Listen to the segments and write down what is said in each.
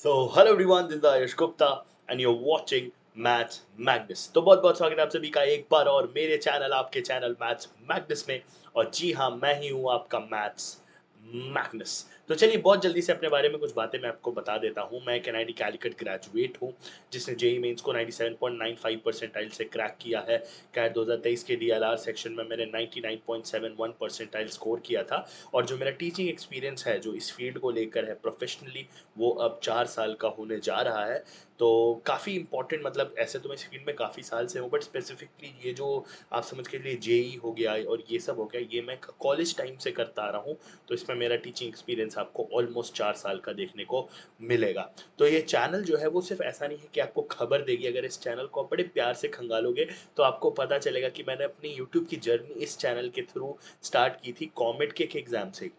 So, hello everyone, this is Ayush Gupta and you're watching Maths Magnus। तो बहुत बहुत स्वागत है आप सभी का एक बार और मेरे चैनल आपके चैनल मैथ्स मैग्नस में। और जी हाँ, मैं ही हूँ आपका मैथ्स मैग्नस। तो चलिए बहुत जल्दी से अपने बारे में कुछ बातें मैं आपको बता देता हूँ। मैं एक एनआईटी कैलिकट ग्रेजुएट हूँ जिसने जेई मेंस को 97.95 परसेंटाइल से क्रैक किया है। कैट 2023 के डीएलआर सेक्शन में मैंने 99.71 परसेंटाइल स्कोर किया था। और जो मेरा टीचिंग एक्सपीरियंस है जो इस फील्ड को लेकर है प्रोफेशनली, वो अब 4 साल का होने जा रहा है। तो काफ़ी इंपॉर्टेंट, मतलब ऐसे तो मैं इस फील्ड में काफ़ी साल से हूँ, बट स्पेसिफिकली ये जो आप समझ के लिए जेई हो गया और ये सब हो गया, ये मैं कॉलेज टाइम से करता आ रहा हूँ। तो इसमें मेरा टीचिंग एक्सपीरियंस आपको ऑलमोस्ट 4 साल का देखने को मिलेगा। तो ये चैनल जो है वो सिर्फ ऐसा नहीं है कि आपको खबर देगी। अगर इस चैनल को आप बड़े प्यार से खंगालोगे तो आपको पता चलेगा कि मैंने अपनी यूट्यूब की जर्नी इस चैनल के थ्रू स्टार्ट की थी कॉमेट के एग्ज़ाम से।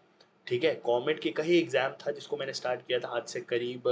ठीक है, कॉमेट के का ही एग्ज़ाम था जिसको मैंने स्टार्ट किया था आज से करीब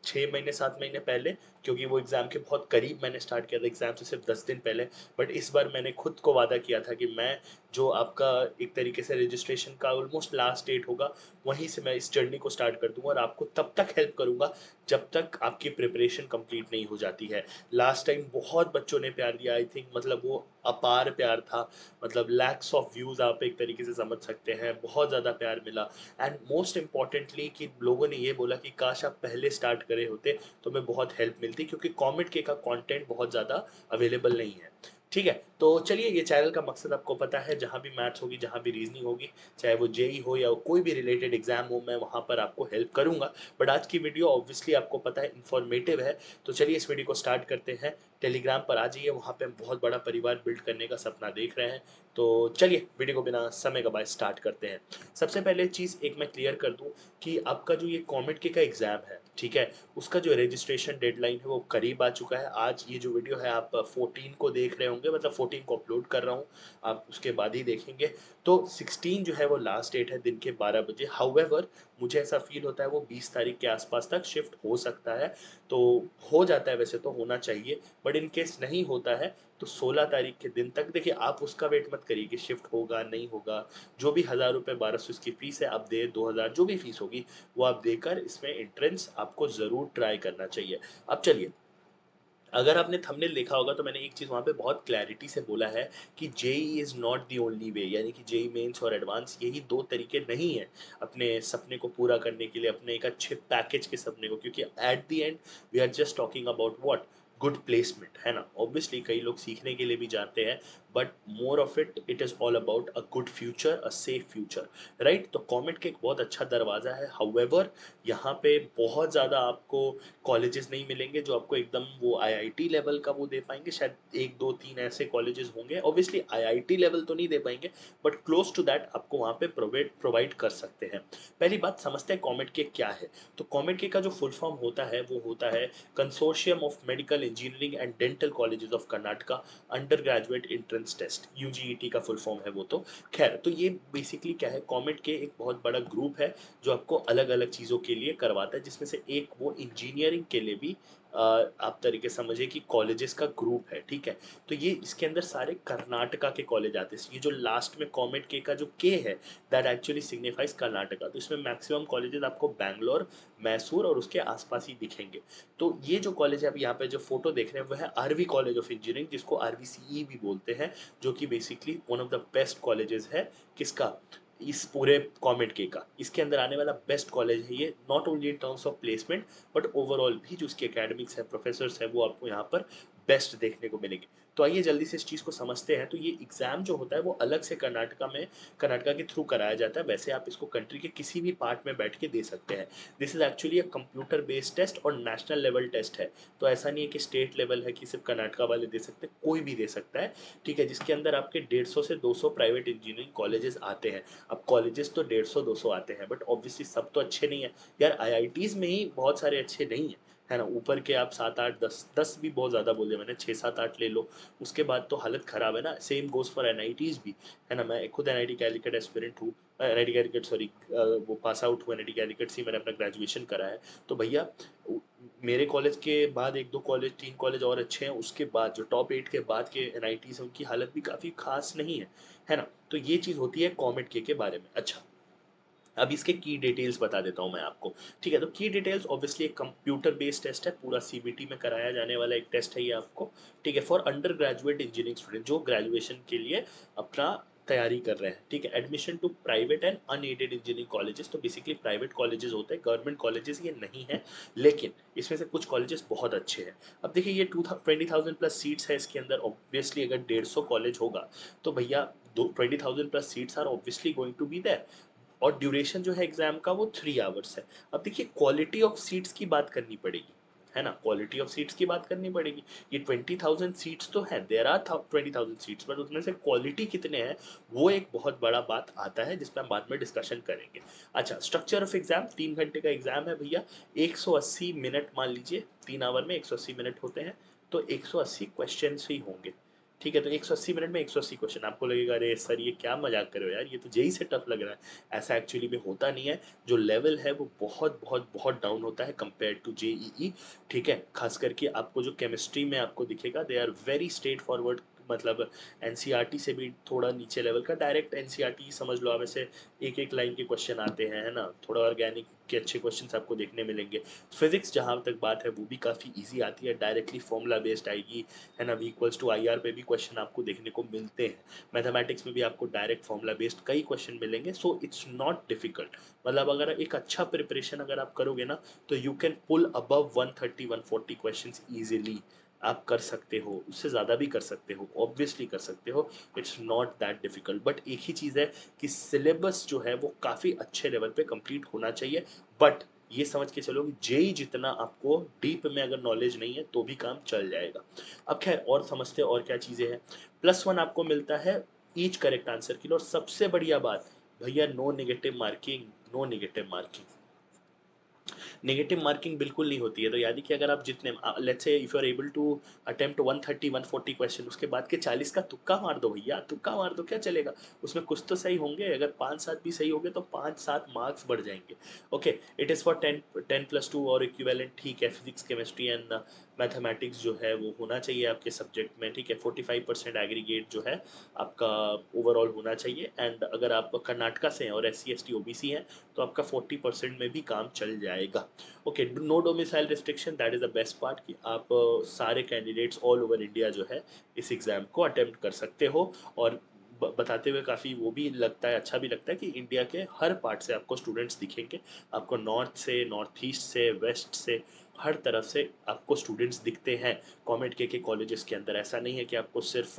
6 महीने 7 महीने पहले। क्योंकि वो एग्ज़ाम के बहुत करीब मैंने स्टार्ट किया था, एग्ज़ाम से सिर्फ 10 दिन पहले। बट इस बार मैंने खुद को वादा किया था कि मैं जो आपका एक तरीके से रजिस्ट्रेशन का ऑलमोस्ट लास्ट डेट होगा, वहीं से मैं इस जर्नी को स्टार्ट कर दूंगा और आपको तब तक हेल्प करूंगा जब तक आपकी प्रिपरेशन कंप्लीट नहीं हो जाती है। लास्ट टाइम बहुत बच्चों ने प्यार दिया, आई थिंक, मतलब वो अपार प्यार था। मतलब लैक्स ऑफ व्यूज़ आप एक तरीके से समझ सकते हैं, बहुत ज़्यादा प्यार मिला। एंड मोस्ट इम्पॉर्टेंटली कि लोगों ने ये बोला कि काश आप पहले स्टार्ट करे होते तो मैं बहुत हेल्प मिलती, क्योंकि कॉमेट के का कंटेंट बहुत ज़्यादा अवेलेबल नहीं है। ठीक है, तो चलिए, ये चैनल का मकसद आपको पता है, जहाँ भी मैथ्स होगी, जहाँ भी रीजनिंग होगी, चाहे वो जेई हो या कोई भी रिलेटेड एग्जाम हो, मैं वहाँ पर आपको हेल्प करूंगा। बट आज की वीडियो ऑब्वियसली आपको पता है इन्फॉर्मेटिव है। तो चलिए इस वीडियो को स्टार्ट करते हैं। टेलीग्राम पर आ जाइए, वहाँ पे हम बहुत बड़ा परिवार बिल्ड करने का सपना देख रहे हैं। तो चलिए वीडियो को बिना समय गवाए स्टार्ट करते हैं। सबसे पहले चीज़ एक मैं क्लियर कर दूं कि आपका जो ये कॉमेट के का एग्ज़ाम है, ठीक है, उसका जो रजिस्ट्रेशन डेडलाइन है वो करीब आ चुका है। आज ये जो वीडियो है आप 14 को देख रहे होंगे, मतलब 14 को अपलोड कर रहा हूँ, आप उसके बाद ही देखेंगे। तो 16 जो है वो लास्ट डेट है दिन के 12 बजे। हाउएवर मुझे ऐसा फील होता है वो 20 तारीख के आसपास तक शिफ्ट हो सकता है। तो हो जाता है, वैसे तो होना चाहिए, बट इन केस नहीं होता है तो 16 तारीख के दिन तक देखिए, आप उसका वेट मत करिए कि शिफ्ट होगा नहीं होगा। जो भी 1000 रुपये 1200 इसकी फीस है आप दे, 2000 जो भी फीस होगी वो आप देकर इसमें एंट्रेंस आपको ज़रूर ट्राई करना चाहिए। अब चलिए, अगर आपने थंबनेल देखा होगा तो मैंने एक चीज़ वहाँ पे बहुत क्लैरिटी से बोला है कि JEE is not the only way, यानी कि जेई मेंस और एडवांस यही दो तरीके नहीं है अपने सपने को पूरा करने के लिए, अपने एक अच्छे पैकेज के सपने को। क्योंकि at the end we are just talking about what, good placement, है ना। ऑब्वियसली कई लोग सीखने के लिए भी जाते हैं, but more of it is all about a good future, a safe future, right. तो कॉमेट के एक बहुत अच्छा दरवाज़ा है। हाउएवर यहाँ पे बहुत ज़्यादा आपको कॉलेजेस नहीं मिलेंगे जो आपको एकदम वो आईआईटी लेवल का वो दे पाएंगे। शायद एक दो तीन ऐसे कॉलेजेस होंगे, ऑब्वियसली आईआईटी लेवल तो नहीं दे पाएंगे, बट क्लोज टू दैट आपको वहाँ पे प्रोवाइड कर सकते हैं। पहली बात समझते हैं कॉमेट के क्या है। तो कॉमेट के का जो फुल फॉर्म होता है वो होता है consortium of medical engineering and dental colleges of Karnataka under graduate entrance test, UGET का फुल फॉर्म है वो तो। खैर, तो ये बेसिकली क्या है, कॉमेट के एक बहुत बड़ा ग्रुप है जो आपको अलग अलग चीज़ों के लिए करवाता है, जिसमें से एक वो इंजीनियरिंग के लिए भी आप तरीके समझिए कि कॉलेजेस का ग्रुप है। ठीक है, तो ये इसके अंदर सारे कर्नाटका के कॉलेज आते हैं। ये जो लास्ट में कॉमेट के का जो के है, दैट एक्चुअली सिग्निफाइज कर्नाटका। तो इसमें मैक्सिमम कॉलेजेस आपको बैंगलोर, मैसूर और उसके आसपास ही दिखेंगे। तो ये जो कॉलेज है, आप यहाँ पे जो फोटो देख रहे हैं वो है आरवी कॉलेज ऑफ इंजीनियरिंग, जिसको आरवीसीई भी बोलते हैं, जो कि basically one of the best colleges है। किसका? इस पूरे कॉमेट के का इसके अंदर आने वाला बेस्ट कॉलेज है ये, not only in terms of placement but overall भी जो उसके एकेडमिक्स है, प्रोफेसर्स है, वो आपको यहाँ पर बेस्ट देखने को मिलेंगे। तो आइए जल्दी से इस चीज़ को समझते हैं। तो ये एग्ज़ाम जो होता है वो अलग से कर्नाटका के थ्रू कराया जाता है। वैसे आप इसको कंट्री के किसी भी पार्ट में बैठ के दे सकते हैं। This is actually a computer based test और नेशनल लेवल टेस्ट है। तो ऐसा नहीं है कि स्टेट लेवल है कि सिर्फ कर्नाटका वाले दे सकते हैं, कोई भी दे सकता है। ठीक है, जिसके अंदर आपके 150 से 200 प्राइवेट इंजीनियरिंग कॉलेजेस आते हैं। अब कॉलेजेस तो 150-200 आते हैं, बट ऑब्वियसली सब तो अच्छे नहीं है यार। आईआईटीज़ में ही बहुत सारे अच्छे नहीं हैं, है ना। ऊपर के आप 7 8 10 10 भी बहुत ज़्यादा बोले मैंने, 6 7 8 ले लो, उसके बाद तो हालत ख़राब है ना। सेम गोज़ फॉर एनआईटीज़ भी, है ना। मैं खुद एनआईटी कैलिकट एस्पिरेंट हूँ, एनआईटी कैलिकट सॉरी, वो पास आउट हुआ एनआईटी कैलिकट से ही मैंने अपना ग्रेजुएशन करा है। तो भैया, मेरे कॉलेज के बाद एक दो कॉलेज, तीन कॉलेज और अच्छे हैं, उसके बाद जो टॉप 8 के बाद के एनआईटीज़ हैं उनकी हालत भी काफ़ी खास नहीं है, है ना। तो ये चीज़ होती है कॉमेट के बारे में। अच्छा, अब इसके की डिटेल्स बता देता हूँ मैं आपको। ठीक है, तो की डिटेल्स ऑब्वियसली एक कंप्यूटर बेस्ड टेस्ट है, पूरा सीबीटी में कराया जाने वाला एक टेस्ट है ये आपको। ठीक है, for undergraduate engineering student जो ग्रेजुएशन के लिए अपना तैयारी कर रहे हैं। ठीक है, admission to private and unaided engineering colleges, तो बेसिकली प्राइवेट कॉलेजेस होते हैं, गवर्नमेंट कॉलेजेस ये नहीं है, लेकिन इसमें से कुछ कॉलेजेस बहुत अच्छे हैं। अब देखिए ये 20,000 प्लस सीट्स है इसके अंदर, ऑब्वियसली अगर 150 कॉलेज होगा तो भैया 20,000 plus seats are obviously going to be there. और ड्यूरेशन जो है एग्जाम का वो 3 आवर्स है। अब देखिए क्वालिटी ऑफ सीट्स की बात करनी पड़ेगी, है ना, क्वालिटी ऑफ सीट्स की बात करनी पड़ेगी। ये 20,000 सीट्स तो है, देर आर 20,000 सीट्स, बट उसमें से क्वालिटी कितने हैं वो एक बहुत बड़ा बात आता है जिसपे हम बाद में डिस्कशन करेंगे। अच्छा, स्ट्रक्चर ऑफ एग्जाम, 3 घंटे का एग्जाम है भैया। 180 मिनट मान लीजिए, 3 आवर में 180 मिनट होते हैं, तो 180 क्वेश्चन ही होंगे। ठीक है, तो 180 मिनट में 180 क्वेश्चन। आपको लगेगा अरे सर ये क्या मजाक कर रहे हो यार, ये तो जेई से टफ लग रहा है। ऐसा एक्चुअली में होता नहीं है, जो लेवल है वो बहुत बहुत बहुत डाउन होता है कंपेयर टू जेईई। ठीक है, खास करके आपको जो केमिस्ट्री में आपको दिखेगा, they are very straightforward, मतलब एनसीईआरटी से भी थोड़ा नीचे लेवल का, डायरेक्ट एनसीईआरटी समझ लो आप, ऐसे एक एक लाइन के क्वेश्चन आते हैं, है ना, थोड़ा ऑर्गेनिक के अच्छे क्वेश्चन आपको देखने मिलेंगे। फिजिक्स जहाँ तक बात है वो भी काफ़ी इजी आती है, डायरेक्टली फॉर्मूला बेस्ड आएगी, है ना, V equals to I R पे भी क्वेश्चन आपको देखने को मिलते हैं। मैथमेटिक्स में भी आपको डायरेक्ट फॉर्मूला बेस्ड कई क्वेश्चन मिलेंगे, सो इट्स नॉट डिफिकल्ट। मतलब अगर एक अच्छा प्रिपरेशन अगर आप करोगे ना, तो you can pull above 130-140 questions easily. आप कर सकते हो, उससे ज़्यादा भी कर सकते हो, ऑब्वियसली कर सकते हो। It's not that difficult, but एक ही चीज़ है कि सिलेबस जो है वो काफ़ी अच्छे लेवल पे कंप्लीट होना चाहिए। बट ये समझ के चलो कि जेई जितना आपको डीप में अगर नॉलेज नहीं है तो भी काम चल जाएगा। अब खैर और समझते हैं और क्या चीज़ें हैं। +1 आपको मिलता है ईच करेक्ट आंसर के लिए, और सबसे बढ़िया बात भैया, no negative marking, no negative marking. Negative marking बिल्कुल नहीं होती है। तो यानी कि अगर आप जितने, let's say if you are able to attempt 130 140 question, उसके बाद के 40 का तुक्का मार दो भैया, तुक्का मार दो, क्या चलेगा, उसमें कुछ तो सही होंगे। अगर 5-7 भी सही होंगे तो 5-7 मार्क्स बढ़ जाएंगे। ओके, इट इज़ फॉर 10+2 और इक्विवेलेंट। ठीक है, फिजिक्स केमिस्ट्री एंड मैथमेटिक्स जो है वो होना चाहिए आपके सब्जेक्ट में। ठीक है, 45% एग्रीगेट जो है आपका ओवरऑल होना चाहिए। एंड अगर आप कर्नाटका से हैं और SC ST OBC हैं तो आपका 40% में भी काम चल जाएगा। Okay, no domicile restriction, that is the best part कि आप सारे कैंडिडेट्स ऑल ओवर इंडिया जो है इस एग्ज़ाम को अटेम्प्ट कर सकते हो। और बताते हुए काफ़ी वो भी लगता है, अच्छा भी लगता है कि इंडिया के हर पार्ट से आपको स्टूडेंट्स दिखेंगे। आपको नॉर्थ से, नॉर्थ ईस्ट से, वेस्ट से, हर तरफ से आपको स्टूडेंट्स दिखते हैं कॉमेड के कॉलेजेस के अंदर। ऐसा नहीं है कि आपको सिर्फ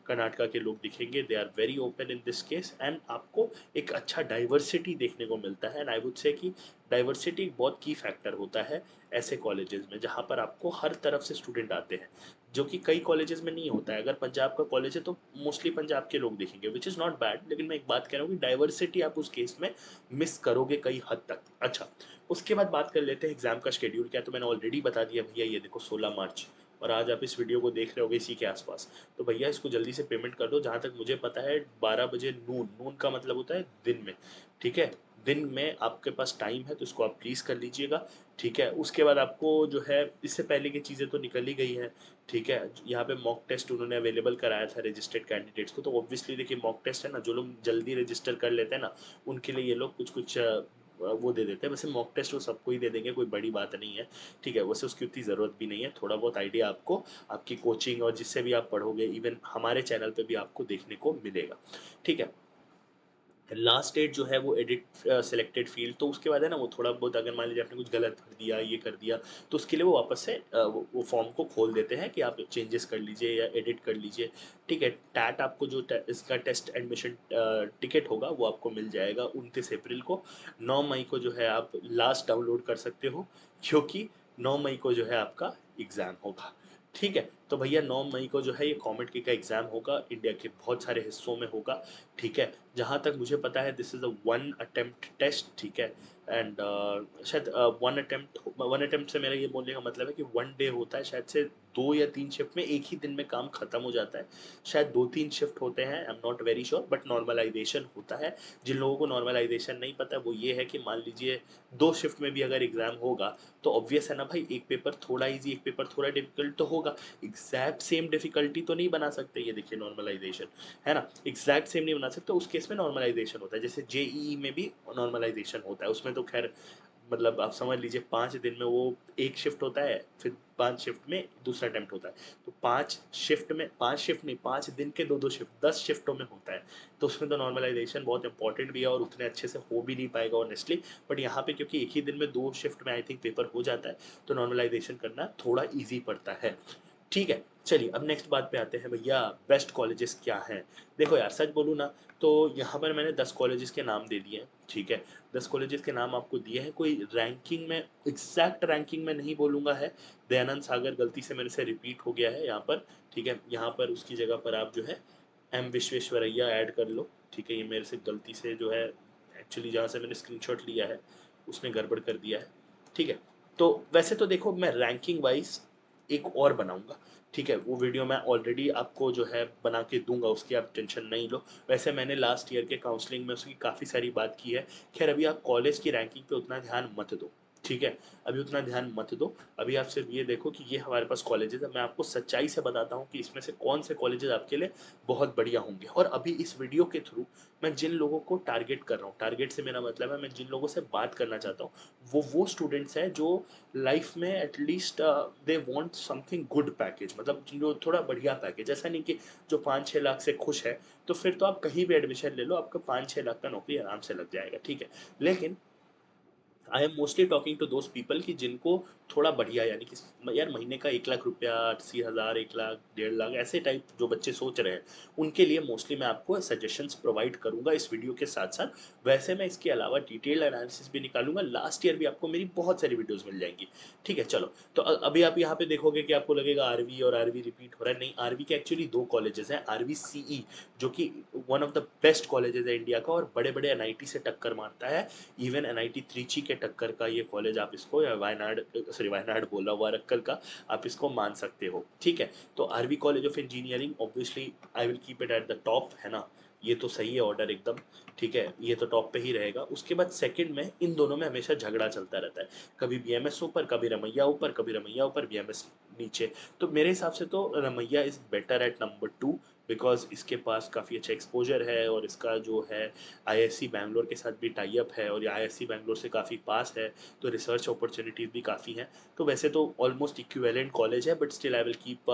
कर्नाटका के लोग दिखेंगे, they are very open in this case. And आपको एक अच्छा डाइवर्सिटी देखने को मिलता है। एंड आई वुड से कि डाइवर्सिटी एक बहुत की फैक्टर होता है ऐसे कॉलेजेस में, जहाँ पर आपको हर तरफ से स्टूडेंट आते हैं, जो कि कई कॉलेजेस में नहीं होता है। अगर पंजाब का कॉलेज है तो मोस्टली पंजाब के लोग दिखेंगे, विच इज़ नॉट बैड, लेकिन मैं एक बात कह रहा हूँ कि डाइवर्सिटी आप उस केस में मिस करोगे कई हद तक। अच्छा, उसके बाद बात कर लेते हैं एग्जाम का शेड्यूल क्या है। तो मैंने ऑलरेडी बता दिया भैया, ये देखो 16 मार्च, और आज आप इस वीडियो को देख रहे होगे इसी के आसपास। तो भैया इसको जल्दी से पेमेंट कर दो। जहाँ तक मुझे पता है 12 बजे नून, नून का मतलब होता है दिन में। ठीक है, दिन में आपके पास टाइम है तो इसको आप प्लीज़ कर लीजिएगा। ठीक है, उसके बाद आपको जो है, इससे पहले की चीज़ें तो निकल ही गई हैं। ठीक है, यहाँ पे मॉक टेस्ट उन्होंने अवेलेबल कराया था रजिस्टर्ड कैंडिडेट्स को, तो ऑब्वियसली देखिए मॉक टेस्ट है ना, जो लोग जल्दी रजिस्टर कर लेते हैं ना, उनके लिए ये लोग कुछ कुछ वो दे देते हैं। वैसे मॉक टेस्ट वो सबको ही दे देंगे, कोई बड़ी बात नहीं है। ठीक है, वैसे उसकी उतनी ज़रूरत भी नहीं है। थोड़ा बहुत आइडिया आपको आपकी कोचिंग और जिससे भी आप पढ़ोगे, इवन हमारे चैनल पे भी आपको देखने को मिलेगा। ठीक है, लास्ट डेट जो है वो एडिट सिलेक्टेड फील्ड, तो उसके बाद है ना वो थोड़ा बहुत, अगर मान लीजिए आपने कुछ गलत कर दिया, ये कर दिया, तो उसके लिए वो वापस से वो फॉर्म को खोल देते हैं कि आप चेंजेस कर लीजिए या एडिट कर लीजिए। ठीक है, टैट आपको जो इसका टेस्ट एडमिशन टिकट होगा वो आपको मिल जाएगा 29 अप्रैल को। 9 मई को जो है आप लास्ट डाउनलोड कर सकते हो, क्योंकि 9 मई को जो है आपका एग्ज़ाम होगा। ठीक है, तो भैया 9 मई को जो है ये कॉमेड के का एग्ज़ाम होगा, इंडिया के बहुत सारे हिस्सों में होगा। ठीक है, जहाँ तक मुझे पता है this is a 1 attempt test. ठीक है, एंड शायद वन अटेम्प्ट से मेरा ये बोलने का मतलब है कि वन डे होता है, शायद से 2 या 3 शिफ्ट में एक ही दिन में काम खत्म हो जाता है। शायद 2-3 शिफ्ट होते हैं, I am not very sure, but normalisation होता है। जिन लोगों को नॉर्मलाइजेशन नहीं पता वो ये है कि मान लीजिए 2 शिफ्ट में भी अगर एग्जाम होगा तो ऑब्वियस है ना भाई, एक पेपर थोड़ा इजी एक पेपर थोड़ा डिफिकल्ट तो होगा। एग्जैक्ट सेम डिफिकल्टी तो नहीं बना सकते, ये देखिए नॉर्मलाइजेशन है ना, एग्जैक्ट सेम नहीं बना सकते, उस केस में नॉर्मलाइजेशन होता है। जैसे जेईई में भी नॉर्मलाइजेशन होता है, उसमें तो खैर मतलब आप समझ लीजिए 5 दिन में वो एक शिफ्ट होता है, फिर 5 शिफ्ट में दूसरा अटेम्प्ट होता है। तो 5 शिफ्ट में 5 शिफ्ट नहीं, 5 दिन के 2-2 शिफ्ट 10 शिफ्टों में होता है। तो उसमें तो नॉर्मलाइजेशन बहुत इंपॉर्टेंट भी है और उतने अच्छे से हो भी नहीं पाएगा ऑनेस्टली। बट यहाँ पे क्योंकि एक ही दिन में 2 शिफ्ट में आई थिंक पेपर हो जाता है, तो नॉर्मलाइजेशन करना थोड़ा ईजी पड़ता है। ठीक है, चलिए अब नेक्स्ट बात पे आते हैं भैया, बेस्ट कॉलेजेस क्या हैं। देखो यार सच बोलूँ ना, तो यहाँ पर मैंने 10 कॉलेजेस के नाम दे दिए हैं, ठीक है। 10 कॉलेजेस के नाम आपको दिए हैं, कोई रैंकिंग में एग्जैक्ट रैंकिंग में नहीं बोलूँगा है। दयानंद सागर गलती से मेरे से रिपीट हो गया है यहाँ पर, ठीक है। यहाँ पर उसकी जगह पर आप जो है एम विश्वेश्वरैया ऐड कर लो, ठीक है। ये मेरे से गलती से जो है, एक्चुअली जहाँ से मैंने स्क्रीनशॉट लिया है उसने गड़बड़ कर दिया है, ठीक है। तो वैसे तो देखो मैं रैंकिंग वाइज एक और बनाऊंगा, ठीक है। वो वीडियो मैं ऑलरेडी आपको जो है बना के दूंगा, उसकी आप टेंशन नहीं लो। वैसे मैंने लास्ट ईयर के काउंसलिंग में उसकी काफ़ी सारी बात की है। खैर अभी आप कॉलेज की रैंकिंग पे उतना ध्यान मत दो, ठीक है। अभी उतना ध्यान मत दो। अभी आप सिर्फ ये देखो कि ये हमारे पास कॉलेजेस है, मैं आपको सच्चाई से बताता हूँ कि इसमें से कौन से कॉलेजेस आपके लिए बहुत बढ़िया होंगे। और अभी इस वीडियो के थ्रू मैं जिन लोगों को टारगेट कर रहा हूँ, टारगेट से मेरा मतलब है मैं जिन लोगों से बात करना चाहता हूँ, वो स्टूडेंट्स हैं जो लाइफ में at least they want something good package, मतलब जो थोड़ा बढ़िया पैकेज, ऐसा नहीं कि जो 5-6 लाख से खुश है। तो फिर तो आप कहीं भी एडमिशन ले लो, आपका 5-6 लाख का नौकरी आराम से लग जाएगा, ठीक है। लेकिन I am mostly talking to those people कि जिनको थोड़ा बढ़िया, यानी कि यार महीने का 1 लाख रुपया, 80,000, 1 लाख, 1.5 लाख, ऐसे टाइप जो बच्चे सोच रहे हैं, उनके लिए मोस्टली मैं आपको सजेशंस प्रोवाइड करूंगा इस वीडियो के साथ साथ। वैसे मैं इसके अलावा डिटेल्ड एनालिसिस भी निकालूंगा, लास्ट ईयर भी आपको मेरी बहुत सारी वीडियोस मिल जाएंगी, ठीक है। चलो तो अभी आप यहाँ पे देखोगे कि आपको लगेगा आरवी और आरवी रिपीट हो रहा है, नहीं। आरवी के एक्चुअली 2 कॉलेजेस हैं, आरवी सीई जो कि one of the best colleges है इंडिया का और बड़े बड़े एनआईटी से टक्कर मारता है। इवन एनआईटी त्रिची के टक्कर का ये कॉलेज आप इसको, या वायनाड, सॉरी वायनाड बोल रहा हूँ, वारक्कल का, आप इसको मान सकते हो, ठीक है। तो RV college of engineering obviously I will keep it at the top, है ना। ये तो सही है ऑर्डर एकदम, ठीक है। ये तो टॉप पे ही रहेगा। उसके बाद सेकंड में इन दोनों में हमेशा झगड़ा चलता रहता है, कभी बीएमएस ऊपर, कभी रमैया ऊपर, कभी रमैया ऊपर बीएमएस नीचे। तो मेरे हिसाब से तो Ramaiah is better at number 2, because इसके पास काफ़ी अच्छा एक्सपोजर है और इसका जो है आईआईएससी बैंगलोर के साथ भी टाई अप है और ये आईआईएससी बैंगलोर से काफ़ी पास है, तो रिसर्च अपॉर्चुनिटीज़ भी काफ़ी हैं। तो वैसे तो ऑलमोस्ट इक्विवेलेंट कॉलेज है, but still I will keep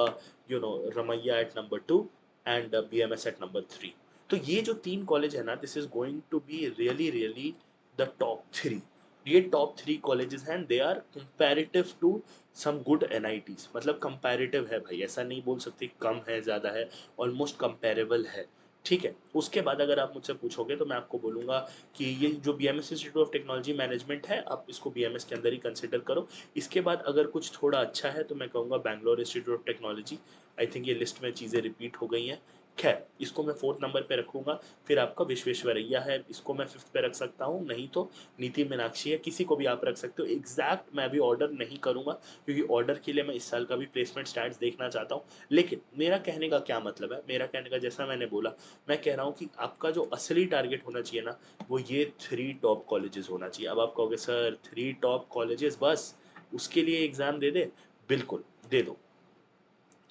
Ramaiah at number 2 and BMS at number 3। तो ये जो 3 कॉलेज है ना, this is going to be really really the top 3। ये टॉप 3 कॉलेजेस हैं, they are comparative to some good NITs, मतलब comparative है भाई, ऐसा नहीं बोल सकते कम है ज़्यादा है, ऑलमोस्ट कंपेरेबल है, ठीक है। उसके बाद अगर आप मुझसे पूछोगे तो मैं आपको बोलूँगा कि ये जो B M S institute of technology management है, आप इसको बी एम एस के अंदर ही कंसिडर करो। इसके बाद अगर कुछ थोड़ा अच्छा है तो मैं कहूँगा Bangalore institute of technology. I think ये लिस्ट में चीज़ें रिपीट हो गई हैं। खैर इसको मैं 4th नंबर पे रखूँगा। फिर आपका विश्वेश्वरैया है, इसको मैं 5th पे रख सकता हूँ, नहीं तो नीति मीनाक्षी है, किसी को भी आप रख सकते हो। एग्जैक्ट मैं अभी ऑर्डर नहीं करूँगा क्योंकि ऑर्डर के लिए मैं इस साल का भी प्लेसमेंट स्टैट्स देखना चाहता हूँ। लेकिन मेरा कहने का क्या मतलब है, मेरा कहने का जैसा मैंने बोला, मैं कह रहा हूँ कि आपका जो असली टारगेट होना चाहिए ना, वो ये 3 टॉप कॉलेजेस होना चाहिए। अब आप कहोगे सर 3 टॉप कॉलेजेस बस, उसके लिए एग्ज़ाम दे दे? बिल्कुल दे दो,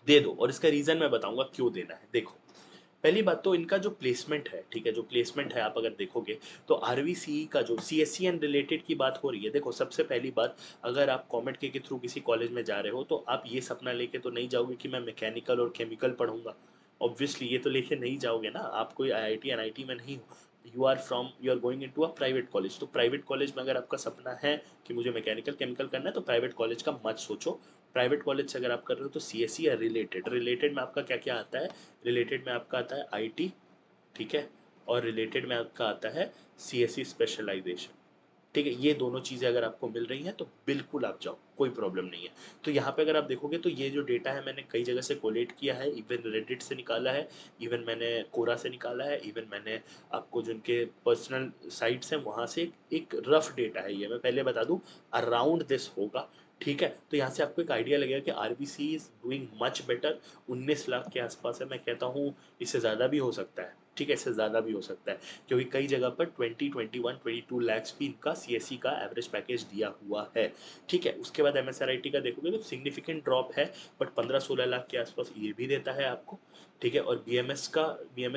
दे दो। और इसका रीज़न मैं बताऊंगा क्यों देना है। देखो पहली बात तो इनका जो प्लेसमेंट है, ठीक है, जो प्लेसमेंट है आप अगर देखोगे तो आरवीसी का जो सीएससी एंड रिलेटेड की बात हो रही है। देखो सबसे पहली बात, अगर आप कॉमेट के थ्रू किसी कॉलेज में जा रहे हो तो आप ये सपना लेके तो नहीं जाओगे कि मैं मैकेनिकल और केमिकल पढ़ूंगा। ऑब्वियसली ये तो लेके नहीं जाओगे ना, आप कोई आईआईटी एनआईटी में नहीं हो। You are going into a private college. तो प्राइवेट कॉलेज में अगर आपका सपना है कि मुझे मैकेनिकल केमिकल करना है तो प्राइवेट कॉलेज का मत सोचो। प्राइवेट कॉलेज से अगर आप कर रहे हो तो सीएससी या रिलेटेड, रिलेटेड में आपका क्या क्या आता है, रिलेटेड में आपका आता है आईटी, ठीक है। और रिलेटेड में आपका आता है सीएससी स्पेशलाइजेशन, ठीक है, ये दोनों चीज़ें अगर आपको मिल रही हैं तो बिल्कुल आप जाओ, कोई प्रॉब्लम नहीं है। तो यहाँ पे अगर आप देखोगे तो ये जो डेटा है मैंने कई जगह से कोलेट किया है, इवन रेडिट से निकाला है, इवन मैंने कोरा से निकाला है, इवन मैंने आपको जो उनके पर्सनल साइट्स हैं वहाँ से एक रफ डेटा है, ये मैं पहले बता दूँ, अराउंड दिस होगा। ठीक है, तो यहाँ से आपको एक आइडिया लगेगा कि RBC is doing much better. 19 lakh के आसपास है, मैं कहता हूँ इससे ज़्यादा भी हो सकता है। ठीक है, इससे ज़्यादा भी हो सकता है, क्योंकि कई जगह पर 20, 21, 22 लैक्स भी इनका सीएससी का एवरेज पैकेज दिया हुआ है। ठीक है, उसके बाद एमएसआरआईटी का देखोगे तो सिग्निफिकेंट ड्रॉप है, बट 15-16 लाख के आसपास ये भी देता है आपको। ठीक है, और बीएमएस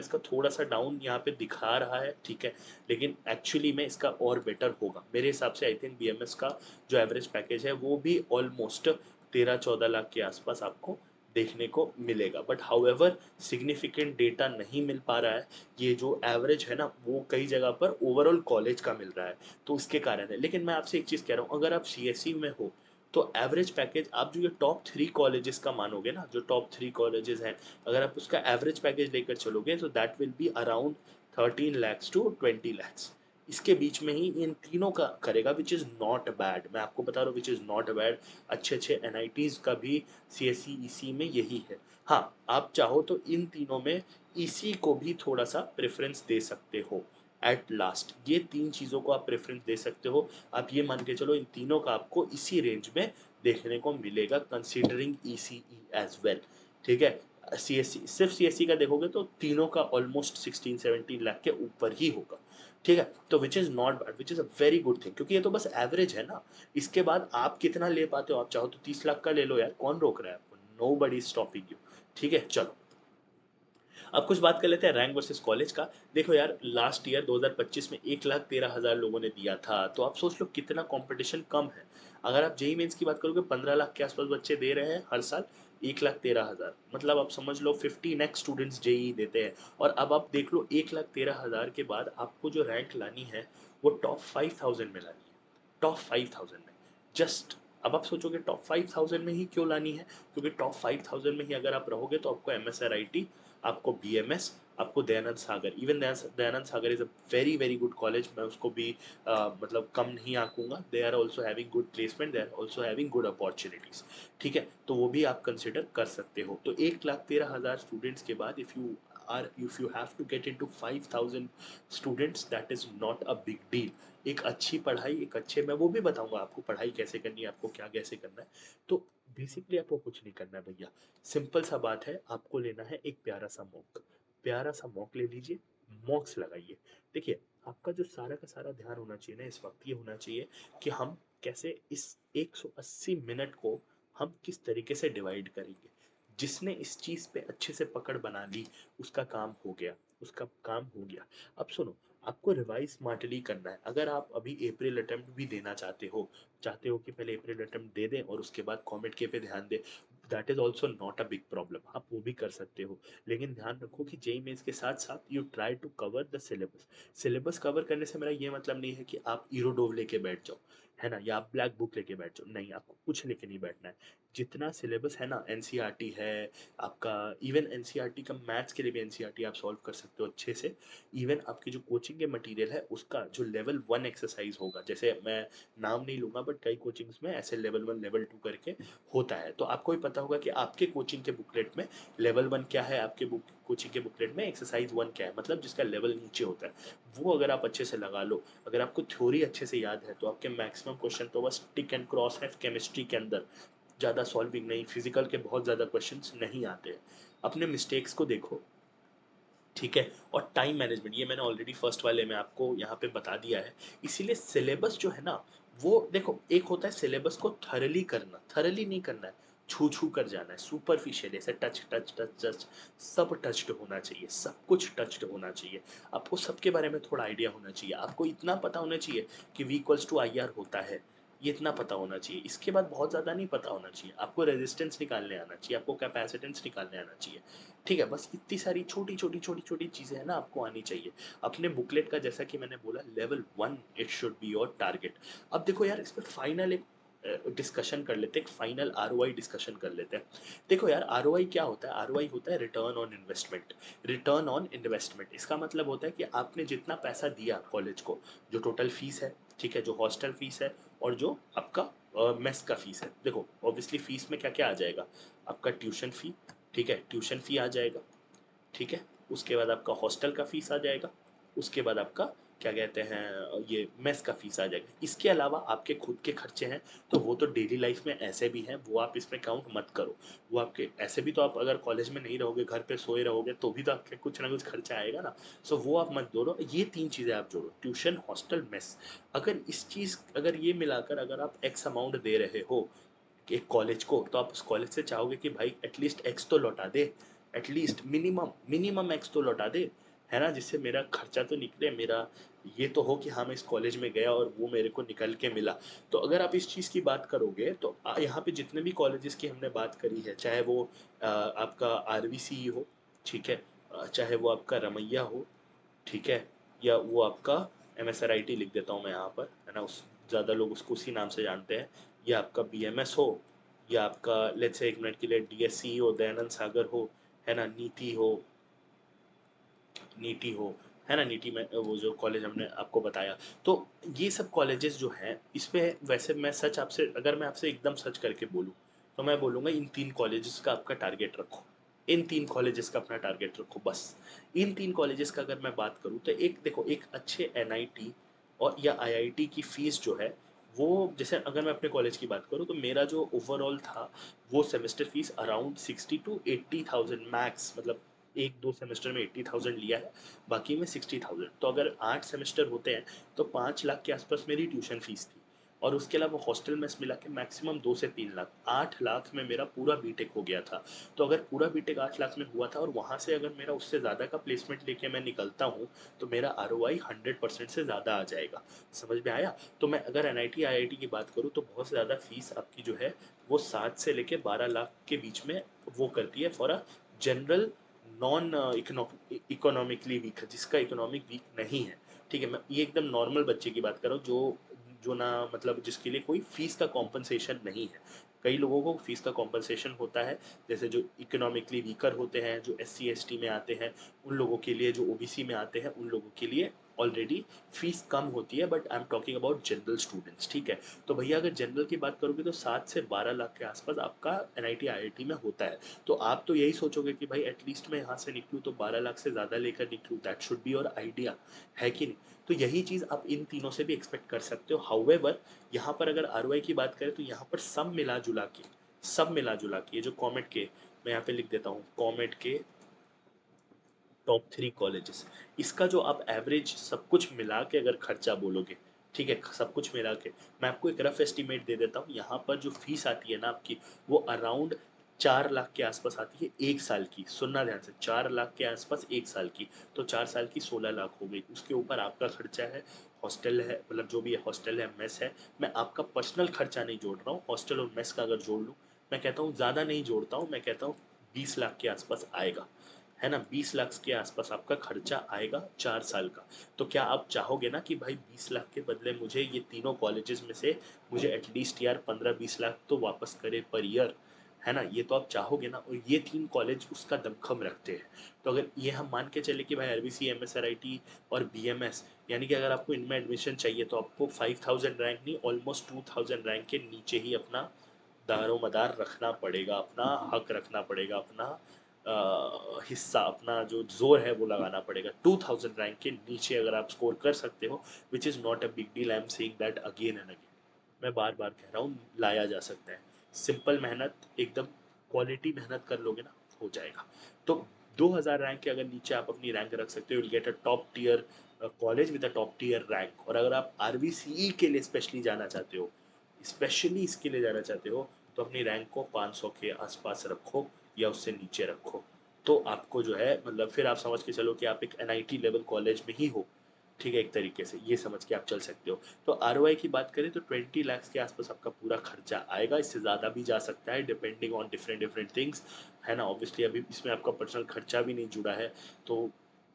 का थोड़ा सा डाउन यहाँ पे दिखा रहा है। ठीक है, लेकिन एक्चुअली में इसका और बेटर होगा मेरे हिसाब से। आई थिंक बीएमएस का जो एवरेज पैकेज है वो भी ऑलमोस्ट 13-14 लाख के आसपास आपको देखने को मिलेगा, बट हाउएवर सिग्निफिकेंट डेटा नहीं मिल पा रहा है। ये जो एवरेज है ना वो कई जगह पर ओवरऑल कॉलेज का मिल रहा है, तो उसके कारण है। लेकिन मैं आपसे एक चीज़ कह रहा हूँ, अगर आप सीएससी में हो तो एवरेज पैकेज आप जो ये टॉप 3 कॉलेजेस का मानोगे ना, जो टॉप 3 कॉलेजेस हैं, अगर आप उसका एवरेज पैकेज लेकर चलोगे तो that will be around 13 lakhs to 20 lakhs। इसके बीच में ही इन तीनों का करेगा, विच इज़ नॉट बैड। मैं आपको बता रहा हूँ विच इज़ नॉट बैड। अच्छे अच्छे एनआईटीज़ का भी सीएससी ईसी में यही है। हाँ, आप चाहो तो इन तीनों में इसी को भी थोड़ा सा प्रेफरेंस दे सकते हो। एट लास्ट ये 3 चीज़ों को आप प्रेफरेंस दे सकते हो। आप ये मान के चलो इन तीनों का आपको इसी रेंज में देखने को मिलेगा, कंसीडरिंग ईसीई एज वेल। ठीक है, सीएससी, सिर्फ सीएससी का देखोगे तो तीनों का ऑलमोस्ट 16-17 लाख के ऊपर ही होगा। ठीक है, तो which is not bad, which is a very good thing, क्योंकि ये तो बस एवरेज है ना। इसके बाद आप कितना ले पाते हो, आप चाहो तो 30 लाख का ले लो यार, कौन रोक रहा है आपको, नो बडी स्टॉपिंग यू। ठीक है, चलो अब कुछ बात कर लेते हैं रैंक वर्सेस कॉलेज का। देखो यार, लास्ट ईयर 2025 में 1,13,000 लोगों ने दिया था, तो आप सोच लो कितना कंपटीशन कम है। अगर आप जेई मेंस की बात करोगे 15 लाख के आसपास बच्चे दे रहे हैं हर साल, 1,13,000 मतलब आप समझ लो 15x स्टूडेंट्स जेई देते हैं। और अब आप देख लो 1,13,000 के बाद आपको जो रैंक लानी है वो टॉप 5,000 में लानी है, टॉप 5,000 में। जस्ट अब आप सोचोगे टॉप 5,000 में ही क्यों लानी है, क्योंकि टॉप 5,000 में ही अगर आप रहोगे तो आपको एमएसआरआईटी, आपको बीएमएस, आपको Dayanand Sagar, even Dayanand Sagar is a very very good college, मैं उसको भी मतलब कम नहीं आंकूंगा। They are also having good placement, they are also having good opportunities. ठीक है, तो वो भी आप कंसिडर कर सकते हो। तो 1,13,000 स्टूडेंट्स के बाद if you have to get into 5,000 students, that is not a big deal। एक अच्छी पढ़ाई, एक अच्छे, मैं वो भी बताऊंगा आपको पढ़ाई कैसे करनी है, आपको क्या कैसे करना है। तो बेसिकली आपको कुछ नहीं करना है भैया, सिंपल सा बात है, आपको लेना है एक प्यारा सा मॉक, प्यारा सा मॉक ले लीजिए, मॉक्स लगाइए। देखिए, आपका जो सारा का सारा ध्यान होना चाहिए ना इस वक्त, ये होना चाहिए कि हम कैसे इस 180 मिनट को हम किस तरीके से डिवाइड करेंगे। जिसने इस चीज़ पे अच्छे से पकड़ बना ली उसका काम हो गया, उसका काम हो गया। अब सुनो, आपको रिवाइज स्मार्टली करना है। अगर आप अभी अप्रैल अटेम्प्ट भी देना चाहते हो कि पहले अप्रैल अटेम्प्ट दे दें और उसके बाद कॉमेट के पे ध्यान दें, that is also not a big problem, आप वो भी कर सकते हो। लेकिन ध्यान रखो कि जेई मेंस के साथ साथ you try to cover the syllabus. Syllabus cover करने से मेरा ये मतलब नहीं है कि आप ईरोडोव लेके बैठ जाओ, है ना, या आप ब्लैक बुक लेके बैठ जाओ, नहीं, आपको कुछ लेके नहीं बैठना है। जितना सिलेबस है ना, एनसीईआरटी है आपका, इवन एनसीईआरटी का मैथ्स के लिए भी एनसीईआरटी आप सॉल्व कर सकते हो अच्छे से। इवन आपकी जो कोचिंग के मटेरियल है उसका जो लेवल 1 एक्सरसाइज होगा, जैसे मैं नाम नहीं लूंगा बट कई कोचिंग्स में ऐसे लेवल 1 लेवल 2 करके होता है, तो आपको भी पता होगा कि आपके कोचिंग के बुकलेट में लेवल 1 क्या है, आपके बुक कोचिंग के बुकलेट में एक्सरसाइज 1 क्या है, मतलब जिसका लेवल नीचे होता है। वो अगर आप अच्छे से लगा लो, अगर आपको थ्योरी अच्छे से याद है, तो आपके मैक्सिमम क्वेश्चन तो बस टिक एंड क्रॉस है केमिस्ट्री के अंदर, ज़्यादा सॉल्विंग नहीं, फिजिकल के बहुत ज़्यादा क्वेश्चंस नहीं आते हैं। अपने मिस्टेक्स को देखो। ठीक है, और टाइम मैनेजमेंट ये मैंने ऑलरेडी फर्स्ट वाले में आपको यहाँ पे बता दिया है। इसीलिए सिलेबस जो है ना, वो देखो, एक होता है सिलेबस को थरली करना, थरली नहीं करना है, छू छू कर जाना है, सुपरफिशियल ऐसे टच टच टच टच, सब टच्ड होना चाहिए, सब कुछ टच्ड होना चाहिए। आपको सबके बारे में थोड़ा आइडिया होना चाहिए, आपको इतना पता होना चाहिए कि V equals to I R होता है, ये इतना पता होना चाहिए। इसके बाद बहुत ज़्यादा नहीं पता होना चाहिए, आपको रेजिस्टेंस निकालने आना चाहिए, आपको कैपेसिटेंस निकालने आना चाहिए। ठीक है, बस इतनी सारी छोटी छोटी छोटी छोटी चीज़ें हैं ना आपको आनी चाहिए। अपने बुकलेट का जैसा कि मैंने बोला, level 1 it should be your target. अब देखो यार, इस पर फाइनल एक डिस्कशन कर लेते हैं, एक फाइनल आरओआई डिस्कशन कर लेते हैं। देखो यार, आरओआई क्या होता है? आरओआई होता है return on investment. Return on investment इसका मतलब होता है कि आपने जितना पैसा दिया कॉलेज को, जो टोटल फीस है, ठीक है, जो हॉस्टल फीस है और जो आपका मेस का फीस है। देखो ऑब्वियसली फीस में क्या क्या आ जाएगा? आपका ट्यूशन फी, ठीक है, ट्यूशन फी आ जाएगा, ठीक है। उसके बाद आपका हॉस्टल का फीस आ जाएगा। उसके बाद आपका क्या कहते हैं, ये मेस का फीस आ जाएगा। इसके अलावा आपके खुद के खर्चे हैं, तो वो तो डेली लाइफ में ऐसे भी हैं, वो आप इसमें काउंट मत करो। वो आपके ऐसे भी, तो आप अगर कॉलेज में नहीं रहोगे, घर पे सोए रहोगे, तो भी तो आपके कुछ ना कुछ खर्चा आएगा ना। सो वो आप मत जोड़ो, ये तीन चीज़ें आप जोड़ो, ट्यूशन, हॉस्टल, मेस। अगर ये मिलाकर अगर आप एक्स अमाउंट दे रहे हो एक कॉलेज को, तो आप उस कॉलेज से चाहोगे कि भाई एटलीस्ट एक्स तो लौटा दे, एटलीस्ट मिनिमम मिनिमम एक्स तो लौटा दे, है ना, जिससे मेरा खर्चा तो निकले, मेरा ये तो हो कि हाँ मैं इस कॉलेज में गया और वो मेरे को निकल के मिला। तो अगर आप इस चीज़ की बात करोगे, तो यहाँ पे जितने भी कॉलेजेस की हमने बात करी है, चाहे वो आपका आरवीसी हो, ठीक है, चाहे वो आपका रमैया हो, ठीक है, या वो आपका एमएसआरआईटी लिख देता हूँ मैं यहाँ पर, है ना, उस ज़्यादा लोग उसको उसी नाम से जानते हैं, या आपका बीएमएस हो, या आपका लेट्स से एक मिनट के लिए डीएससी हो, दयानंद सागर हो, है ना, नीति हो, है ना, नीति में वो जो कॉलेज हमने आपको बताया। तो ये सब कॉलेजेस जो हैं, इस पे वैसे मैं सच आपसे, अगर मैं आपसे एकदम सच करके बोलूँ, तो मैं बोलूँगा इन तीन कॉलेजेस का आपका टारगेट रखो। इन तीन कॉलेजेस का अपना टारगेट रखो बस। इन तीन कॉलेजेस का अगर मैं बात करूँ, तो एक देखो, एक अच्छे एनआईटी और या आईआईटी की फीस जो है, वो जैसे अगर मैं अपने कॉलेज की बात करूँ, तो मेरा जो ओवरऑल था, वो semester fees around 60 to 80,000 max, मतलब एक दो सेमेस्टर में 80,000 लिया है, बाकी में 60,000। तो अगर 8 सेमेस्टर होते हैं, तो 5 लाख के आसपास मेरी ट्यूशन फीस थी, और उसके अलावा हॉस्टल मेस मिला के मैक्सिमम 2 से 3 लाख, 8 लाख में मेरा पूरा बीटेक हो गया था। तो अगर पूरा बीटेक 8 लाख में हुआ था, और वहाँ से अगर मेरा उससे ज़्यादा का प्लेसमेंट लेके मैं निकलता हूँ, तो मेरा आरओआई 100% से ज़्यादा आ जाएगा। समझ में आया? तो मैं अगर एनआईटी आईआईटी की बात करूँ, तो बहुत ज़्यादा फीस आपकी जो है, वो 7 से लेके 12 लाख के बीच में वो करती है, for a general non economically weak है, जिसका इकोनॉमिक वीक नहीं है। ठीक है, मैं ये एकदम नॉर्मल बच्चे की बात कर रहा हूँ, जो जो ना मतलब जिसके लिए कोई फीस का कॉम्पनसेशन नहीं है। कई लोगों को फीस का कॉम्पनसेशन होता है, जैसे जो इकोनॉमिकली वीकर होते हैं, जो एससी एसटी में आते हैं, उन लोगों के लिए, जो ओबीसी में आते हैं, उन लोगों के लिए ऑलरेडी फीस कम होती है, but I am talking about general students, ठीक है। तो भैया अगर जनरल की बात करोगे, तो 7 से 12 लाख के आसपास आपका एनआईटी आईआईटी में होता है। तो आप तो यही सोचोगे कि भाई एटलीस्ट मैं यहाँ से निकलूँ तो 12 लाख से ज़्यादा लेकर निकलूँ, that should be your idea, है कि नहीं? तो यही चीज़ आप इन तीनों से भी एक्सपेक्ट कर सकते हो। हाउएवर, यहाँ पर अगर आरओआई की बात करें, तो यहाँ पर सब मिला जुला के ये जो कॉमेट के, मैं यहाँ पे लिख देता हूँ, कॉमेट के टॉप 3 कॉलेजेस, इसका जो आप एवरेज सब कुछ मिला के अगर खर्चा बोलोगे, ठीक है, सब कुछ मिला के, मैं आपको एक रफ एस्टिमेट दे देता हूँ। यहाँ पर जो फीस आती है ना आपकी, वो अराउंड 4 लाख के आसपास आती है एक साल की। सुनना ध्यान से, 4 लाख के आसपास एक साल की। तो 4 साल की 16 लाख हो गई। उसके ऊपर आपका खर्चा है, हॉस्टल है, मतलब जो भी है, हॉस्टल है, मेस है। मैं आपका पर्सनल खर्चा नहीं जोड़ रहा हूँ, हॉस्टल और मेस का अगर जोड़ लूँ, मैं कहता हूँ ज़्यादा नहीं जोड़ता हूँ, मैं कहता हूँ 20 लाख के आसपास आएगा, है ना, 20 लाख के आसपास आपका खर्चा आएगा 4 साल का। तो क्या आप चाहोगे ना कि भाई 20 लाख के बदले मुझे ये तीनों कॉलेजेस में से मुझे एटलीस्ट यार 15-20 लाख तो वापस करे पर ईयर, है ना? ये तो आप चाहोगे ना, और ये तीन कॉलेज उसका दमखम रखते हैं। तो अगर ये हम मान के चले कि भाई आरबीसी, एमएसआरआईटी और बीएमएस, यानी कि अगर आपको इनमें एडमिशन चाहिए, तो आपको 5,000 रैंक नहीं, ऑलमोस्ट 2,000 रैंक के नीचे ही अपना दारोमदार रखना पड़ेगा, अपना हक रखना पड़ेगा, अपना हिस्सा, अपना जो जोर है वो लगाना पड़ेगा। 2000 रैंक के नीचे अगर आप स्कोर कर सकते हो, which is not a big deal, I am saying that again and again, मैं बार बार कह रहा हूँ, लाया जा सकता है। सिंपल मेहनत, एकदम क्वालिटी मेहनत कर लोगे ना, हो जाएगा। तो 2000 रैंक के अगर नीचे आप अपनी रैंक रख सकते हो, will get a top tier college with a top tier rank. और अगर आप आरबीसीई के लिए स्पेशली जाना चाहते हो, स्पेशली इसके लिए जाना चाहते हो, तो अपनी रैंक को 500 के आसपास रखो, या उससे नीचे रखो। तो आपको जो है, मतलब फिर आप समझ के चलो कि आप एक एनआईटी लेवल कॉलेज में ही हो, ठीक है, एक तरीके से ये समझ के आप चल सकते हो। तो आरओआई की बात करें, तो 20 लाख के आसपास आपका पूरा खर्चा आएगा, इससे ज़्यादा भी जा सकता है, depending on different different things, है ना। ऑब्वियसली अभी इसमें आपका पर्सनल खर्चा भी नहीं जुड़ा है, तो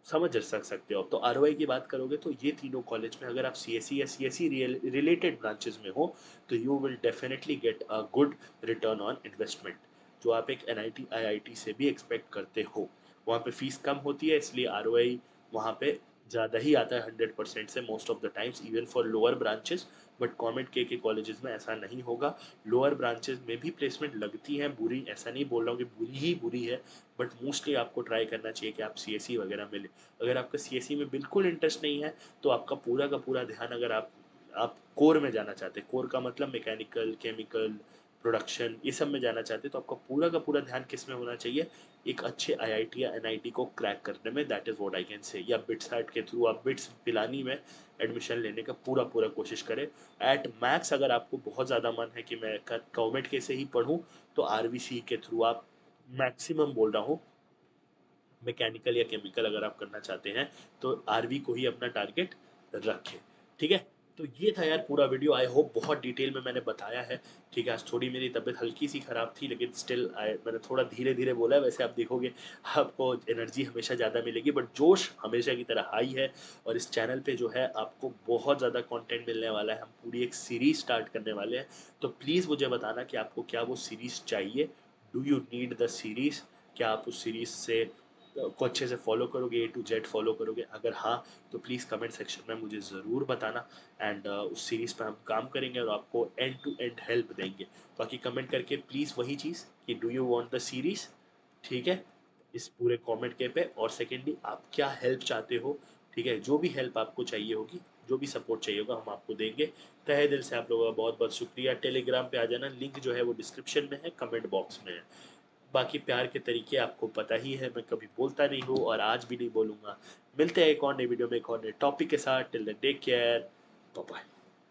समझ सकते हो। तो आरओआई की बात करोगे तो ये तीनों कॉलेज में अगर आप सीएससी या सीएससी रिलेटेड ब्रांचेस में हो तो you will definitely get a good return on investment, जो आप एक एनआईटी आईआईटी से भी एक्सपेक्ट करते हो। वहाँ पे फीस कम होती है, इसलिए आरओआई वहाँ पे ज़्यादा ही आता है 100% से most of the times, even for lower branches. But comet के कॉलेजेस में ऐसा नहीं होगा। लोअर ब्रांचेस में भी प्लेसमेंट लगती है बुरी, ऐसा नहीं बोल रहा हूँ कि बुरी ही बुरी है, बट मोस्टली आपको ट्राई करना चाहिए कि आप सीएससी वगैरह मिले। अगर आपका सीएससी में बिल्कुल इंटरेस्ट नहीं है तो आपका पूरा का पूरा ध्यान, अगर आप कोर में जाना चाहते हैं, कोर का मतलब मैकेनिकल, केमिकल, प्रोडक्शन, ये सब में जाना चाहते हैं, तो आपका पूरा का पूरा ध्यान किस में होना चाहिए, एक अच्छे आईआईटी या एनआईटी को क्रैक करने में। That is what I can say. या बिट्सैट के थ्रू आप बिट्स पिलानी में एडमिशन लेने का पूरा पूरा कोशिश करें। एट मैक्स अगर आपको बहुत ज़्यादा मन है कि मैं गवर्नमेंट के से ही पढ़ूँ, तो आरवीसी के थ्रू आप, मैक्सिमम बोल रहा हूँ, मैकेनिकल या केमिकल अगर आप करना चाहते हैं तो आरवी को ही अपना टारगेट रखें। ठीक है, तो ये था यार पूरा वीडियो। आई होप बहुत डिटेल में मैंने बताया है। ठीक है, आज थोड़ी मेरी तबीयत हल्की सी ख़राब थी, लेकिन स्टिल मैंने थोड़ा धीरे धीरे बोला है। वैसे आप देखोगे आपको एनर्जी हमेशा ज़्यादा मिलेगी, बट जोश हमेशा की तरह हाई है। और इस चैनल पे जो है आपको बहुत ज़्यादा कंटेंट मिलने वाला है। हम पूरी एक सीरीज़ स्टार्ट करने वाले हैं, तो प्लीज़ मुझे बताना कि आपको क्या वो सीरीज़ चाहिए। Do you need the series? क्या आप उस सीरीज़ से को अच्छे से फॉलो करोगे, ए टू जेड फॉलो करोगे? अगर हाँ, तो प्लीज़ कमेंट सेक्शन में मुझे ज़रूर बताना। एंड उस सीरीज़ पे हम काम करेंगे और आपको एंड टू एंड हेल्प देंगे। बाकी कमेंट करके प्लीज़ वही चीज़ कि do you want the series, ठीक है, इस पूरे कमेंट के पे। और सेकेंडली आप क्या हेल्प चाहते हो, ठीक है, जो भी हेल्प आपको चाहिए होगी, जो भी सपोर्ट चाहिए होगा, हम आपको देंगे। तहे दिल से आप लोगों का बहुत बहुत शुक्रिया। टेलीग्राम पे आ जाना, लिंक जो है वो डिस्क्रिप्शन में है, कमेंट बॉक्स में है। बाकी प्यार के तरीके आपको पता ही है, मैं कभी बोलता नहीं हूँ और आज भी नहीं बोलूँगा। मिलते हैं एक और नई वीडियो में एक और नए टॉपिक के साथ। Till then take care, bye bye.